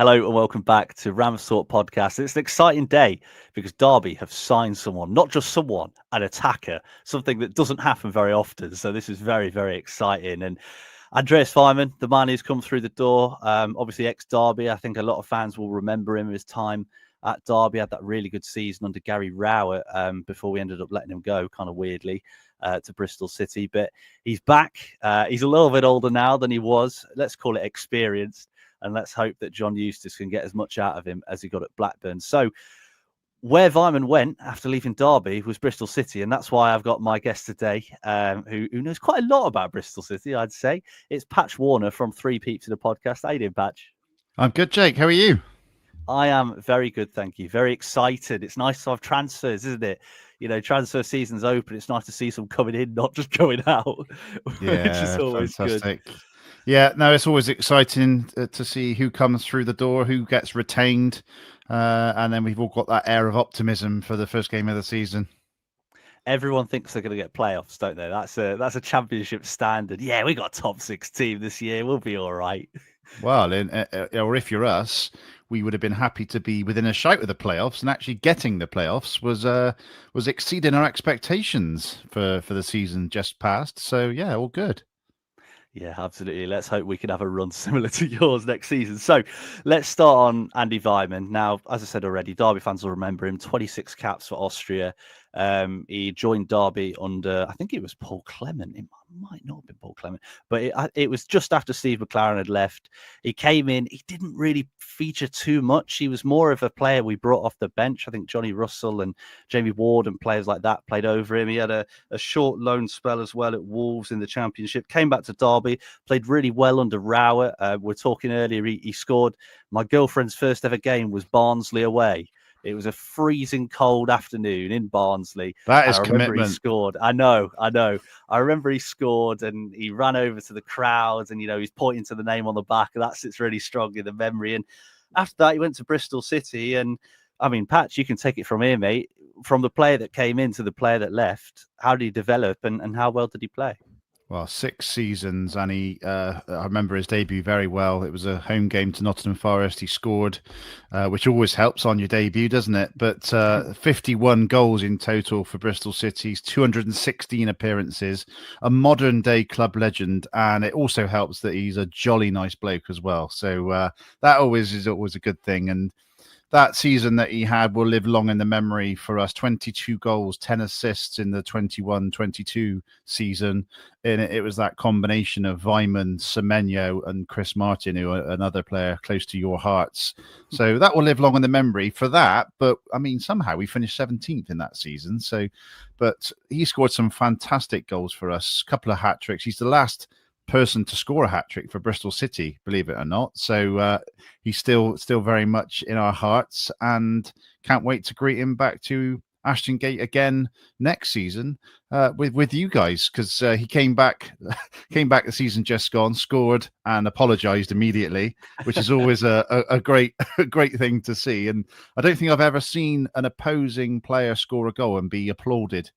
Hello and welcome back to RamsTalkPodcast. It's an exciting day because Derby have signed someone, not just someone, an attacker, something that doesn't happen very often. So this is very, very exciting. And Andreas Weimann, the man who's come through the door, obviously ex-Derby. I think a lot of fans will remember him his time at Derby. Had that really good season under Gary Rowett before we ended up letting him go, kind of weirdly, to Bristol City. But he's back. He's a little bit older now than he was. Let's call it experienced. And let's hope that John Eustace can get as much out of him as he got at Blackburn. So where Weimann went after leaving Derby was Bristol City. And that's why I've got my guest today, who knows quite a lot about Bristol City, I'd say. It's Patch Warner from Three Peeps in the podcast. How you doing, Patch? I'm good, Jake. How are you? I am very good, thank you. Very excited. It's nice to have transfers, isn't it? You know, transfer season's open. It's nice to see some coming in, not just going out, Yeah, which is always fantastic. good. Yeah, no, it's always exciting to see who comes through the door, who gets retained, and then we've all got that air of optimism for the first game of the season. Everyone thinks they're going to get playoffs, don't they? That's a championship standard. Yeah, we got a top 6 team this year. We'll be all right. Well, or if you're us, we would have been happy to be within a shout of the playoffs, and actually getting the playoffs was exceeding our expectations for the season just past. So yeah, all good. Yeah, absolutely. Let's hope we can have a run similar to yours next season. So let's start on Andi Weimann. Now, as I said already, Derby fans will remember him, 26 caps for Austria. He joined Derby under, I think it was Paul Clement. It might not have been Paul Clement, but it was just after Steve McLaren had left. He came in. He didn't really feature too much. He was more of a player we brought off the bench. I think Johnny Russell and Jamie Ward and players like that played over him. He had a short loan spell as well at Wolves in the Championship. Came back to Derby, played really well under Rowett. We're talking earlier, he scored. My girlfriend's first ever game was Barnsley away. It was a freezing cold afternoon in Barnsley. That is I remember commitment. he scored. I know. I remember he scored and he ran over to the crowd and, he's pointing to the name on the back. And that sits really strong in the memory. And after that, he went to Bristol City. And I mean, Patch, you can take it from here, mate. From the player that came in to the player that left, how did he develop and how well did he play? Well, 6 seasons, and I remember his debut very well. It was a home game to Nottingham Forest. He scored, which always helps on your debut, doesn't it? But 51 goals in total for Bristol City's 216 appearances, a modern-day club legend, and it also helps that he's a jolly nice bloke as well. So that is always a good thing. And that season that he had will live long in the memory for us. 22 goals, 10 assists in the 21-22 season. And it was that combination of Weimann, Semenyo, and Chris Martin, who are another player close to your hearts. So that will live long in the memory for that. But I mean, somehow we finished 17th in that season. But he scored some fantastic goals for us, a couple of hat tricks. He's the last person to score a hat-trick for Bristol City, believe it or not. So he's still very much in our hearts, and can't wait to greet him back to Ashton Gate again next season with you guys, because he came back the season just gone, scored and apologized immediately, which is always a great thing to see. And I don't think I've ever seen an opposing player score a goal and be applauded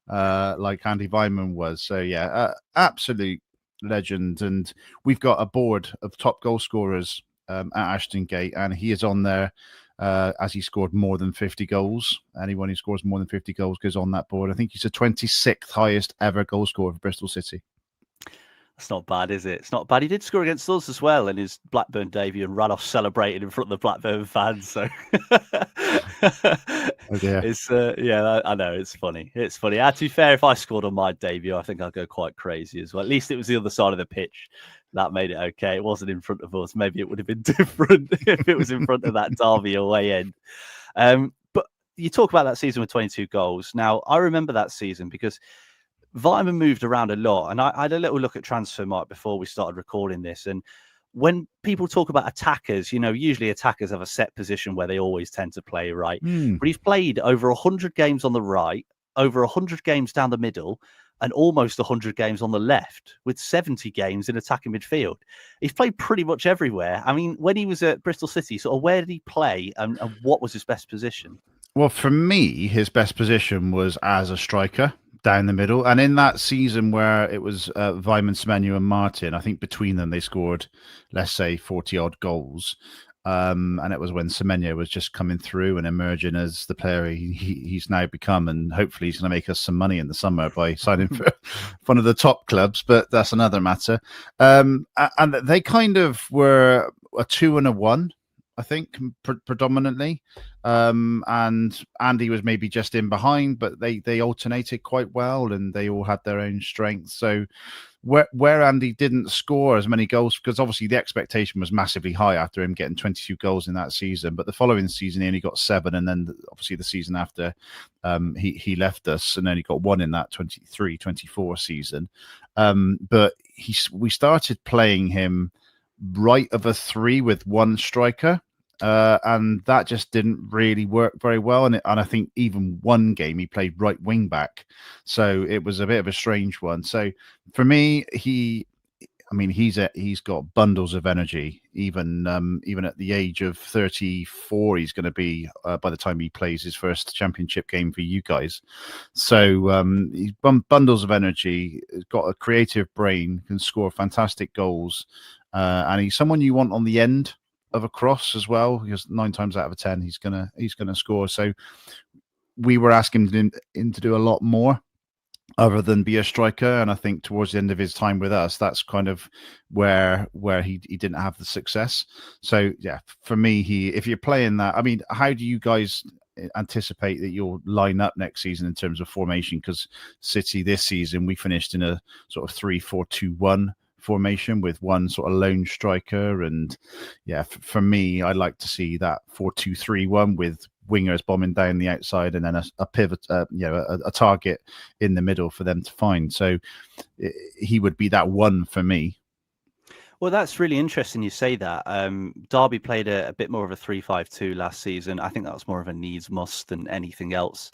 like Andi Weimann was. So yeah, absolute legend. And we've got a board of top goal scorers at Ashton Gate, and he is on there as he scored more than 50 goals. Anyone who scores more than 50 goals goes on that board. I think he's the 26th highest ever goal scorer for Bristol City. That's not bad, is it? It's not bad. He did score against us as well in his Blackburn debut and ran off celebrating in front of the Blackburn fans. So Oh dear. It's yeah, I know, it's funny. It's funny. To be fair, if I scored on my debut, I think I'd go quite crazy as well. At least it was the other side of the pitch. That made it okay. It wasn't in front of us. Maybe it would have been different if it was in front of that Derby away end. But you talk about that season with 22 goals. Now, I remember that season because Weimann moved around a lot, and I had a little look at Transfermarkt before we started recording this. And when people talk about attackers, usually attackers have a set position where they always tend to play, right? But he's played over 100 games on the right, over 100 games down the middle, and almost 100 games on the left, with 70 games in attacking midfield. He's played pretty much everywhere. I mean, when he was at Bristol City, sort of where did he play and what was his best position? Well, for me, his best position was as a striker down the middle. And in that season where it was Weimann, Semenyo and Martin, I think between them they scored, let's say, 40-odd goals. And it was when Semenyo was just coming through and emerging as the player he's now become. And hopefully he's going to make us some money in the summer by signing for one of the top clubs, but that's another matter. And they kind of were a 2 and a 1, I think, predominantly. And Andy was maybe just in behind, but they alternated quite well and they all had their own strengths. So where Andy didn't score as many goals, because obviously the expectation was massively high after him getting 22 goals in that season, but the following season he only got 7, and then obviously the season after he left us and only got 1 in that 23-24 season. But we started playing him right of a 3 with one striker, and that just didn't really work very well. And I think even one game he played right wing back, so it was a bit of a strange one. So for me, he's got bundles of energy. Even at the age of 34, he's going to be by the time he plays his first championship game for you guys. So he's bundles of energy. He's got a creative brain, can score fantastic goals. And he's someone you want on the end of a cross as well, because 9 times out of 10 he's gonna score. So we were asking him to do a lot more other than be a striker, and I think towards the end of his time with us, that's kind of where he didn't have the success. So yeah, for me, if you're playing that, I mean, how do you guys anticipate that you'll line up next season in terms of formation? Because City this season we finished in a sort of 3-4-2-1 formation with one sort of lone striker, and yeah, for me, I like to see that 4-2-3-1 with wingers bombing down the outside and then a pivot, a target in the middle for them to find. So he would be that one for me. Well, that's really interesting you say that. Derby played a bit more of a 3-5-2 last season. I think that was more of a needs must than anything else.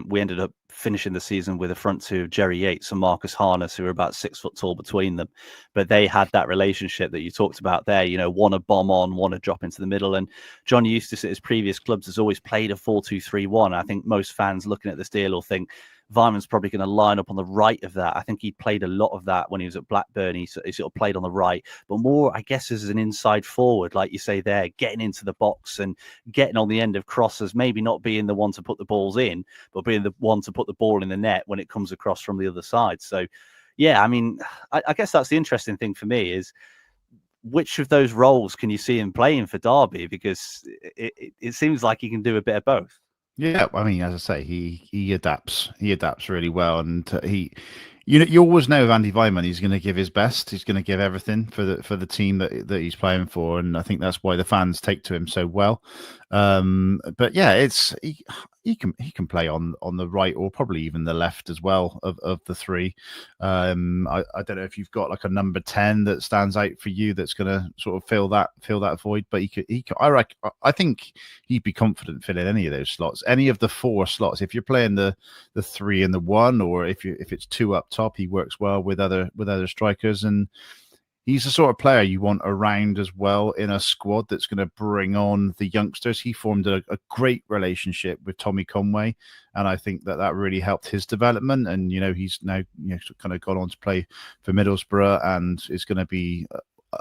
We ended up finishing the season with a front two of Jerry Yates and Marcus Harness, who were about 6 foot tall between them. But they had that relationship that you talked about there, one a bomb on, one a drop into the middle. And John Eustace at his previous clubs has always played a 4-2-3-1. I think most fans looking at this deal will think Weimann's probably going to line up on the right of that. I think he played a lot of that when he was at Blackburn. He sort of played on the right, but more, I guess, as an inside forward, like you say there, getting into the box and getting on the end of crosses, maybe not being the one to put the balls in, but being the one to put the ball in the net when it comes across from the other side. So, yeah, I mean, I guess that's the interesting thing for me is which of those roles can you see him playing for Derby? Because it seems like he can do a bit of both. Yeah, I mean, as I say, he adapts. He adapts really well, and you always know with Andi Weimann, he's going to give his best. He's going to give everything for the team that he's playing for, and I think that's why the fans take to him so well. But yeah, he can play on the right or probably even the left as well of the three. I don't know if you've got like a number 10 that stands out for you that's going to sort of fill that void, but I think he'd be confident filling any of those slots, any of the 4 slots. If you're playing the 3 and the 1, or if it's 2 up top, he works well with other strikers, and he's the sort of player you want around as well in a squad that's going to bring on the youngsters. He formed a great relationship with Tommy Conway, and I think that really helped his development. And he's now kind of gone on to play for Middlesbrough and is going to be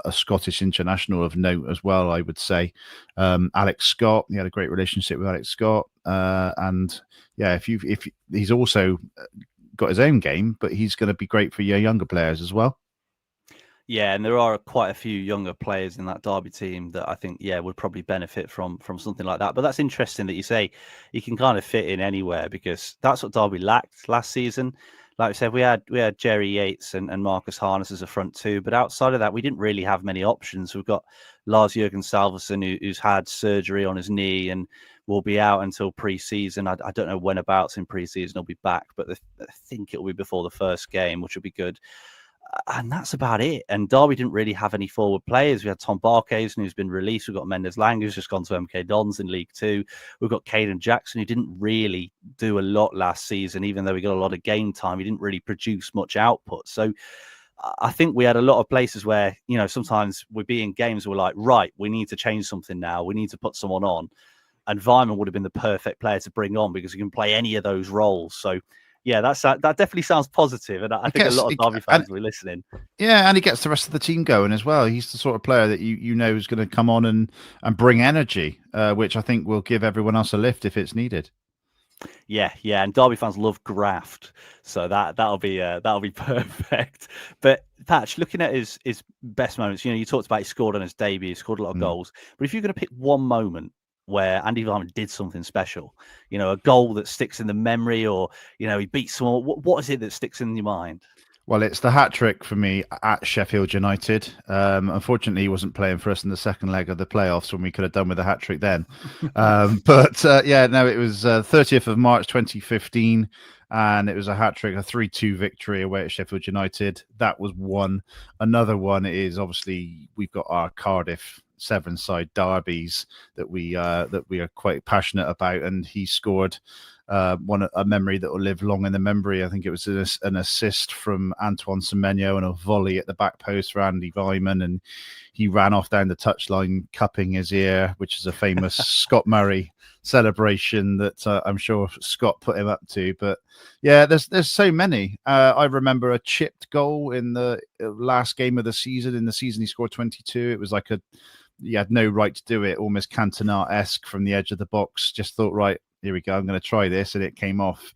a Scottish international of note as well, I would say. Alex Scott, he had a great relationship with Alex Scott, and yeah, if he's also got his own game, but he's going to be great for your younger players as well. Yeah, and there are quite a few younger players in that Derby team that I think, would probably benefit from something like that. But that's interesting that you say he can kind of fit in anywhere, because that's what Derby lacked last season. Like I said, we had Jerry Yates and Marcus Harness as a front two, but outside of that, we didn't really have many options. We've got Lars-Jørgen Salverson, who's had surgery on his knee and will be out until pre-season. I don't know when abouts in pre-season he'll be back, but I think it'll be before the first game, which will be good. And that's about it. And Derby didn't really have any forward players. We had Tom Barkhuizen, who's been released. We've got Mendes Lang, who's just gone to MK Dons in League Two. We've got Caden Jackson, who didn't really do a lot last season, even though we got a lot of game time. He didn't really produce much output. So I think we had a lot of places where, sometimes we'd be in games, we're like, right, we need to change something now. We need to put someone on. And Weimann would have been the perfect player to bring on because he can play any of those roles. So Yeah, that definitely sounds positive, and I think a lot of Derby fans will be listening. Yeah, and he gets the rest of the team going as well. He's the sort of player that you know is going to come on and bring energy, which I think will give everyone else a lift if it's needed. Yeah, and Derby fans love graft, so that'll be perfect. But Patch, looking at his best moments, you talked about he scored on his debut, he scored a lot of goals. But if you're going to pick one moment where Andi Weimann did something special, a goal that sticks in the memory, or he beat someone, what is it that sticks in your mind? Well, it's the hat trick for me at Sheffield United. Unfortunately, he wasn't playing for us in the second leg of the playoffs when we could have done with a hat trick then. It was 30th of March 2015, and it was a hat trick, a 3-2 victory away at Sheffield United. That was one. Another one is obviously we've got our Cardiff Severn-side derbies that we are quite passionate about, and he scored a memory that will live long in the memory. I think it was an assist from Antoine Semenyo and a volley at the back post for Andi Weimann, and he ran off down the touchline cupping his ear, which is a famous Scott Murray celebration that I'm sure Scott put him up to. But yeah, there's so many. I remember a chipped goal in the last game of the season. In the season he scored 22. It was like he had no right to do it, almost Cantona-esque from the edge of the box. Just thought, right, here we go, I'm going to try this, and it came off.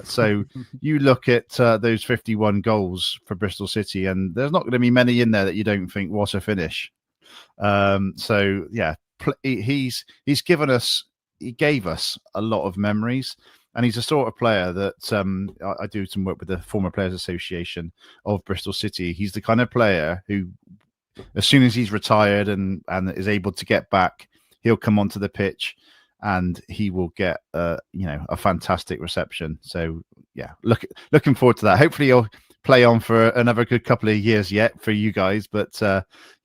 So you look at those 51 goals for Bristol City, and there's not going to be many in there that you don't think, what a finish. So yeah, he gave us a lot of memories, and he's a sort of player that I do some work with the Former Players Association of Bristol City. He's the kind of player who, as soon as he's retired and is able to get back, he'll come onto the pitch and he will get a fantastic reception. So yeah, looking forward to that. Hopefully he'll play on for another good couple of years yet for you guys. But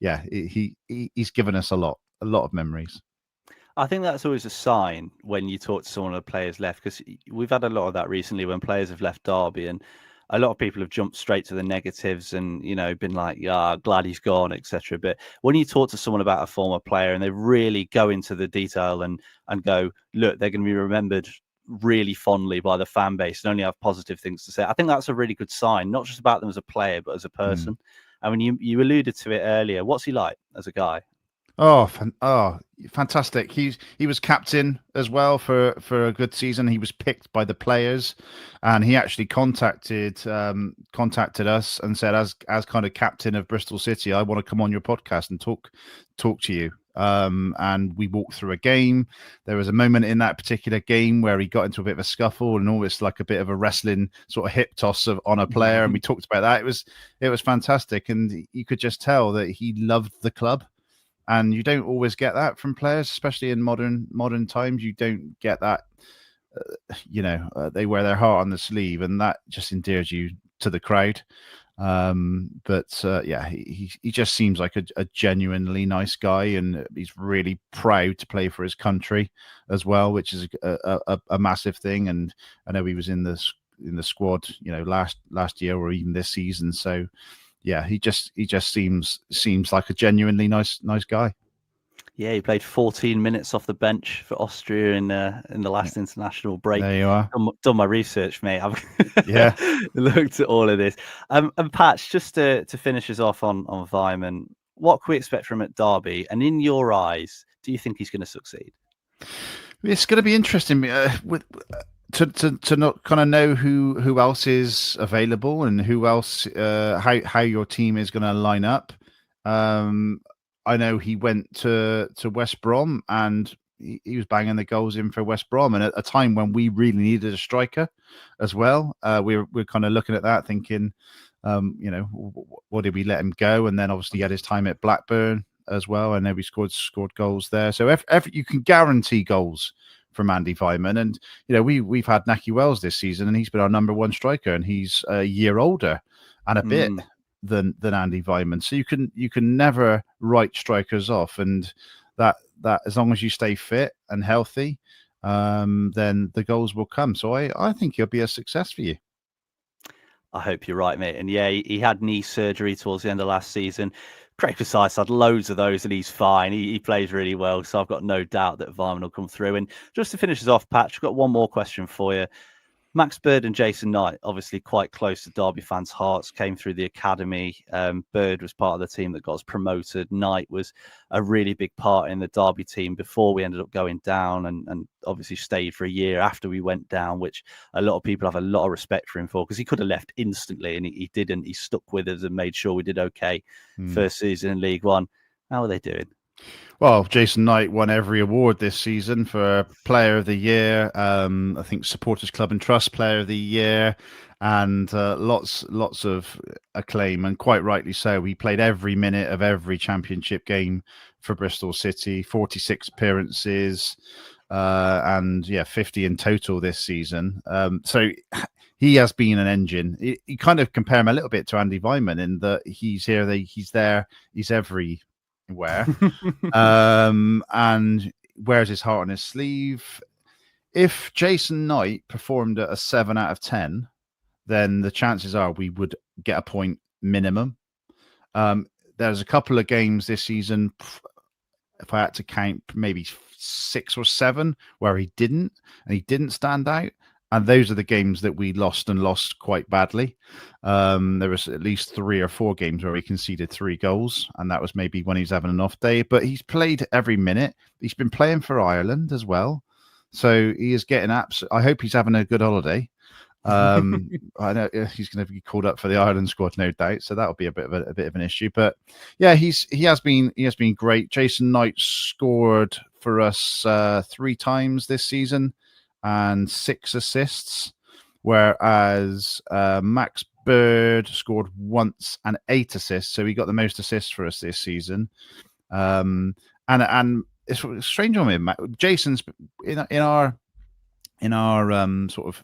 he's given us a lot of memories. I think that's always a sign when you talk to someone of the players left, because we've had a lot of that recently when players have left Derby, and a lot of people have jumped straight to the negatives and been like, yeah, glad he's gone, etc. But when you talk to someone about a former player and they really go into the detail and go, look, they're going to be remembered really fondly by the fan base and only have positive things to say, I think that's a really good sign, not just about them as a player but as a person. I mean, you alluded to it earlier. What's he like as a guy? Oh, fantastic! He was captain as well for a good season. He was picked by the players, and he actually contacted us and said, as kind of captain of Bristol City, I want to come on your podcast and talk to you. And we walked through a game. There was a moment in that particular game where he got into a bit of a scuffle and almost like a bit of a wrestling sort of hip toss on a player, and we talked about that. It was fantastic, and you could just tell that he loved the club. And you don't always get that from players, especially in modern times. You don't get that. They wear their heart on the sleeve, and that just endears you to the crowd. He just seems like a genuinely nice guy, and he's really proud to play for his country as well, which is a massive thing. And I know he was in the squad, last year or even this season. So. Yeah, he just seems like a genuinely nice guy. Yeah, he played 14 minutes off the bench for Austria in the last international break. There you are. Done my research, mate. I've looked at all of this. And Patch, just to finish us off on Weimann, what can we expect from him at Derby? And in your eyes, do you think he's going to succeed? It's going to be interesting to not kind of know who else is available and who else how your team is going to line up. I know he went to West Brom and he was banging the goals in for West Brom, and at a time when we really needed a striker as well. We're kind of looking at that, thinking, what did we let him go? And then obviously he had his time at Blackburn as well. I know we scored goals there. So if you can guarantee goals from Andi Weimann, and we've had Nahki Wells this season, and he's been our number one striker, and he's a year older and a bit than Andi Weimann. So you can never write strikers off, and that as long as you stay fit and healthy, then the goals will come. So I think he'll be a success for you. I hope you're right, mate. And yeah, he had knee surgery towards the end of last season. Craig Precise had loads of those, and he's fine. He plays really well, so I've got no doubt that Weimann will come through. And just to finish us off, Patch, I've got one more question for you. Max Bird and Jason Knight, obviously quite close to Derby fans' hearts, came through the academy. Bird was part of the team that got us promoted. Knight was a really big part in the Derby team before we ended up going down, and obviously stayed for a year after we went down, which a lot of people have a lot of respect for him for, because he could have left instantly, and he didn't. He stuck with us and made sure we did okay. First season in League One. How are they doing? Well, Jason Knight won every award this season for Player of the Year. I think Supporters Club and Trust Player of the Year, and lots of acclaim, and quite rightly so. He played every minute of every championship game for Bristol City, 46 appearances, and 50 in total this season. So he has been an engine. You kind of compare him a little bit to Andi Weimann in that he's here, he's there, he's everywhere. And wears his heart on his sleeve. If Jason Knight performed at a 7 out of 10, then the chances are we would get a point minimum. There's a couple of games this season, if I had to count, maybe 6 or 7 where he didn't stand out. And those are the games that we lost quite badly. There was at least 3 or 4 games where he conceded 3 goals, and that was maybe when he's having an off day. But he's played every minute. He's been playing for Ireland as well, so he is getting I hope he's having a good holiday. I know he's going to be called up for the Ireland squad, no doubt. So that'll be a bit of an issue. But yeah, he has been great. Jason Knight scored for us 3 times this season and 6 assists, whereas Max Bird scored once and 8 assists, so he got the most assists for us this season. And it's a strange on him. Jason's in our sort of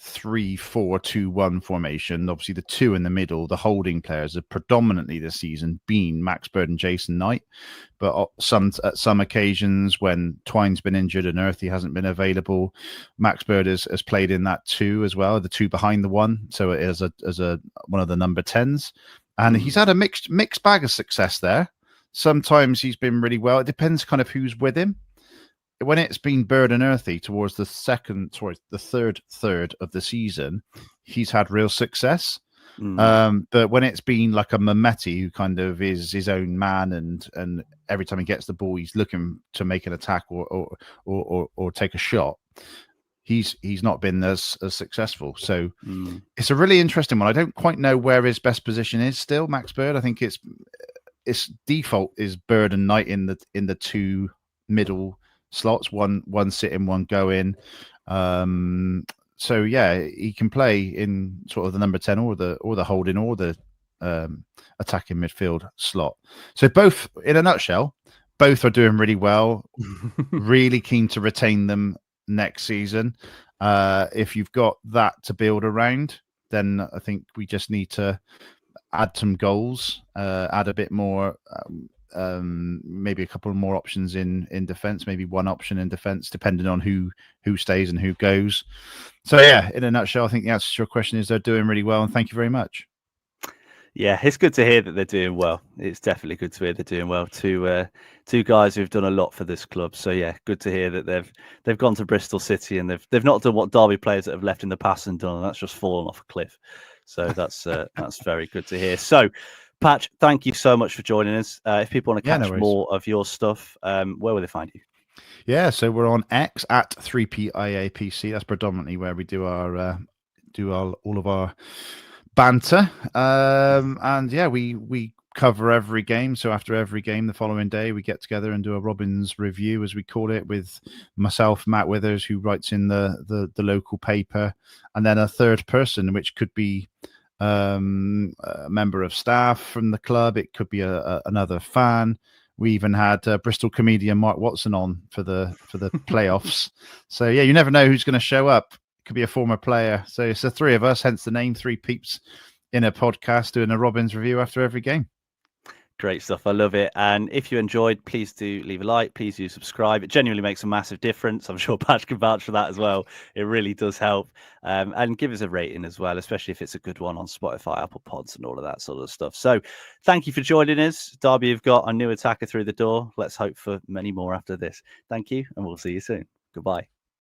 3-4-2-1 formation. Obviously, the 2 in the middle, the holding players, have predominantly this season been Max Bird and Jason Knight. But at some occasions, when Twine's been injured and Earthy hasn't been available, Max Bird has played in that 2 as well, the 2 behind the 1. So it is as a one of the number 10s, and he's had a mixed bag of success there. Sometimes he's been really well. It depends kind of who's with him. When it's been Bird and Earthy towards the third third of the season, he's had real success. But when it's been like a Mehmeti, who kind of is his own man, and every time he gets the ball, he's looking to make an attack or take a shot, he's not been as successul. So it's a really interesting one. I don't quite know where his best position is still, Max Bird. I think its default is Bird and Knight in the 2 middle slots, one sit in, one go in. So yeah, he can play in sort of the number 10 or the holding or the attacking midfield slot. So both, in a nutshell, both are doing really well. Really keen to retain them next season. If you've got that to build around, then I think we just need to add some goals, add a bit more. Maybe a couple more options in defense, maybe one option in defense, depending on who stays and who goes. So yeah, in a nutshell, I think the answer to your question is they're doing really well, and thank you very much. Yeah, it's good to hear that they're doing well. It's definitely good to hear they're doing well. Two guys who've done a lot for this club. So yeah, good to hear that they've gone to Bristol City, and they've not done what Derby players that have left in the past and done, and that's just fallen off a cliff. So that's very good to hear. So Patch, thank you so much for joining us. If people want to catch more of your stuff, where will they find you? Yeah, so we're on X at 3PIAPC. That's predominantly where we do all of our banter. And yeah, we cover every game. So after every game, the following day, we get together and do a Robins review, as we call it, with myself, Matt Withers, who writes in the local paper, and then a third person, which could be a member of staff from the club. It could be another fan. We even had Bristol comedian Mark Watson on for the playoffs. So yeah, you never know who's going to show up. It could be a former player. So it's the 3 of us, hence the name, 3 Peeps in a podcast, doing a Robins review after every game. Great stuff. I love it. And if you enjoyed, please do leave a like. Please do subscribe. It genuinely makes a massive difference. I'm sure Patch can vouch for that as well. It really does help. And give us a rating as well, especially if it's a good one on Spotify, Apple Pods, and all of that sort of stuff. So thank you for joining us. Derby have got a new attacker through the door. Let's hope for many more after this. Thank you, and we'll see you soon. Goodbye.